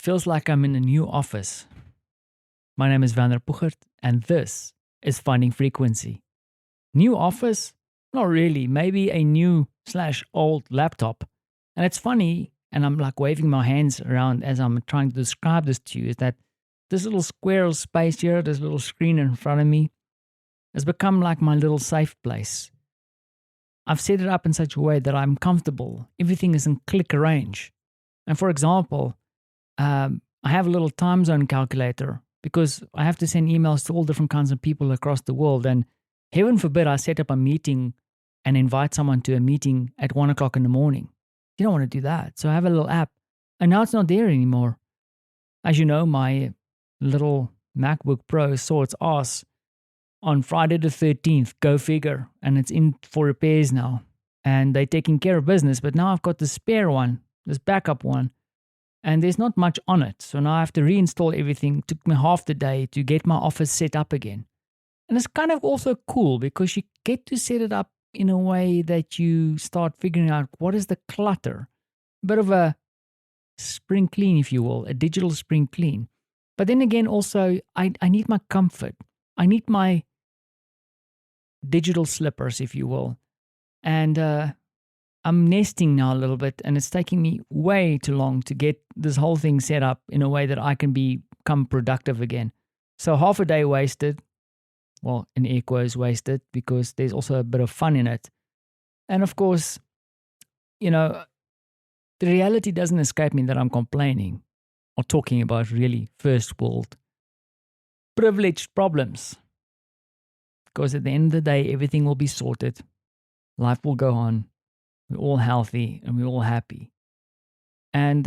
feels like I'm in a new office. My name is Vander Puchert, and this is Finding Frequency. New office? Not really. Maybe a new slash old laptop. And it's funny, and I'm like waving my hands around as I'm trying to describe this to you, is that this little square space here, this little screen in front of me, has become like my little safe place. I've set it up in such a way that I'm comfortable. Everything is in click range. And for example, I have a little time zone calculator because I have to send emails to all different kinds of people across the world. And heaven forbid I set up a meeting and invite someone to a meeting at 1 o'clock in the morning. You don't want to do that. So I have a little app. And now it's not there anymore. As you know, my little MacBook Pro saw its ass on Friday the 13th, go figure. And it's in for repairs now. And they're taking care of business. But now I've got the spare one, this backup one. And there's not much on it. So now I have to reinstall everything. It took me half the day to get my office set up again. And it's kind of also cool because you get to set it up in a way that you start figuring out what is the clutter. A bit of a spring clean, if you will, a digital spring clean. But then again, also, I need my comfort. I need my digital slippers, if you will. And I'm nesting now a little bit, and it's taking me way too long to get this whole thing set up in a way that I can become productive again. So half a day wasted. Well, in air quotes, wasted, because there's also a bit of fun in it. And of course, the reality doesn't escape me that I'm complaining or talking about really first world privileged problems. Because at the end of the day, everything will be sorted. Life will go on. We're all healthy and we're all happy. And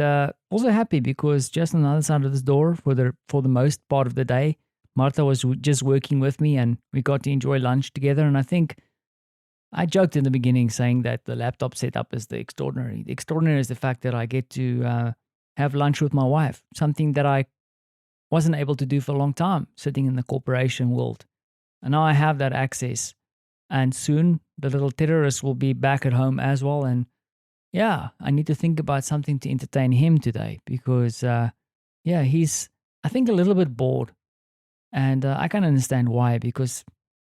also happy because just on the other side of this door, for the most part of the day, Martha was just working with me and we got to enjoy lunch together. And I think I joked in the beginning saying that the laptop setup is the extraordinary. The extraordinary is the fact that I get to have lunch with my wife, something that I wasn't able to do for a long time, sitting in the corporation world. And now I have that access. And soon the little terrorist will be back at home as well. And yeah, I need to think about something to entertain him today because, he's, I think, a little bit bored. And I can understand why, because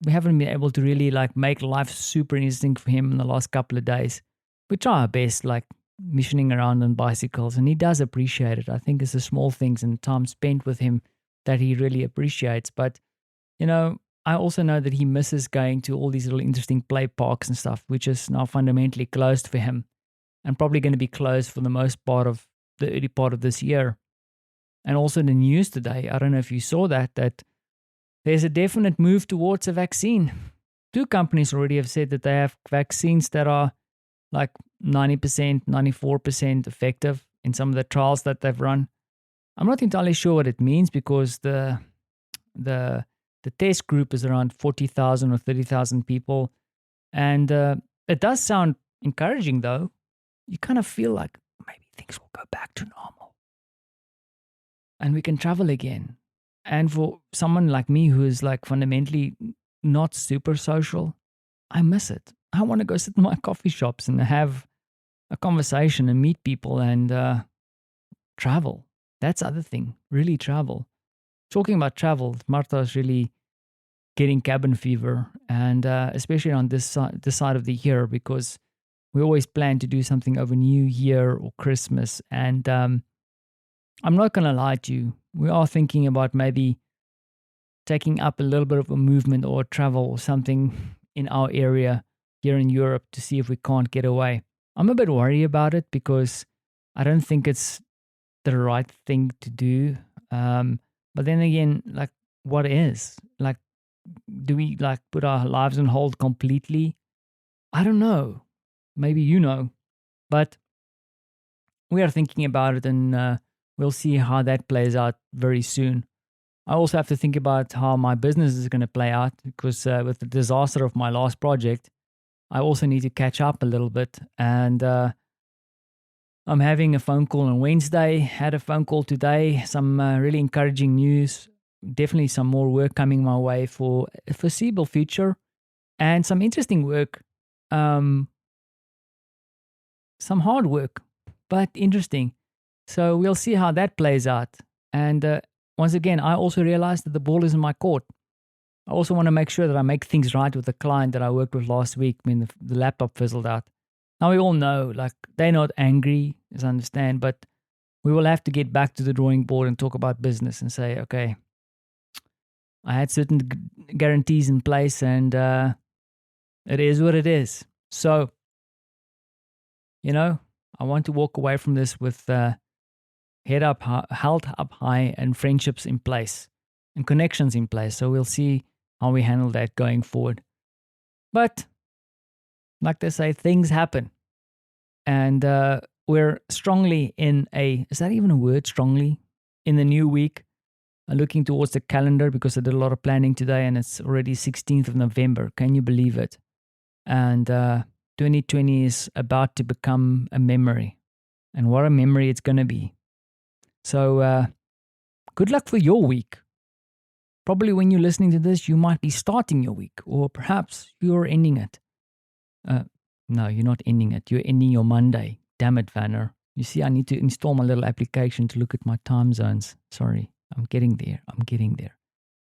we haven't been able to really make life super interesting for him in the last couple of days. We try our best, missioning around on bicycles, and he does appreciate it. I think it's the small things and time spent with him that he really appreciates. But, I also know that he misses going to all these little interesting play parks and stuff, which is now fundamentally closed for him and probably going to be closed for the most part of the early part of this year. And also the news today, I don't know if you saw that there's a definite move towards a vaccine. 2 companies already have said that they have vaccines that are 90%, 94% effective in some of the trials that they've run. I'm not entirely sure what it means because the test group is around 40,000 or 30,000 people. And it does sound encouraging, though. You kind of feel like maybe things will go back to normal. And we can travel again. And for someone like me who is fundamentally not super social, I miss it. I want to go sit in my coffee shops and have a conversation and meet people and travel. That's the other thing, really travel. Talking about travel, Martha is really getting cabin fever, and especially on this side of the year, because we always plan to do something over New Year or Christmas. And I'm not going to lie to you. We are thinking about maybe taking up a little bit of a movement or travel or something in our area here in Europe to see if we can't get away. I'm a bit worried about it because I don't think it's the right thing to do. But then again, what is? Do we put our lives on hold completely? I don't know. Maybe you know. But we are thinking about it, and we'll see how that plays out very soon. I also have to think about how my business is going to play out because with the disaster of my last project, I also need to catch up a little bit. And I'm having a phone call on Wednesday, had a phone call today, some really encouraging news, definitely some more work coming my way for a foreseeable future, and some interesting work, some hard work, but interesting. So we'll see how that plays out. And once again, I also realized that the ball is in my court. I also want to make sure that I make things right with the client that I worked with last week when the laptop fizzled out. Now we all know, like, they're not angry, as I understand, but we will have to get back to the drawing board and talk about business and say, okay, I had certain guarantees in place, and it is what it is. So, I want to walk away from this with head up, held up high, and friendships in place and connections in place. So we'll see how we handle that going forward. But like they say, things happen. And we're strongly in is that even a word, strongly? In the new week, looking towards the calendar because I did a lot of planning today and it's already 16th of November. Can you believe it? And 2020 is about to become a memory. And what a memory it's going to be. So good luck for your week. Probably when you're listening to this, you might be starting your week, or perhaps you're ending it. No, you're not ending it. You're ending your Monday. Damn it, Vanner. You see, I need to install my little application to look at my time zones. Sorry, I'm getting there.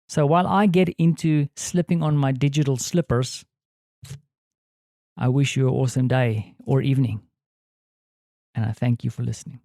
So while I get into slipping on my digital slippers, I wish you an awesome day or evening. And I thank you for listening.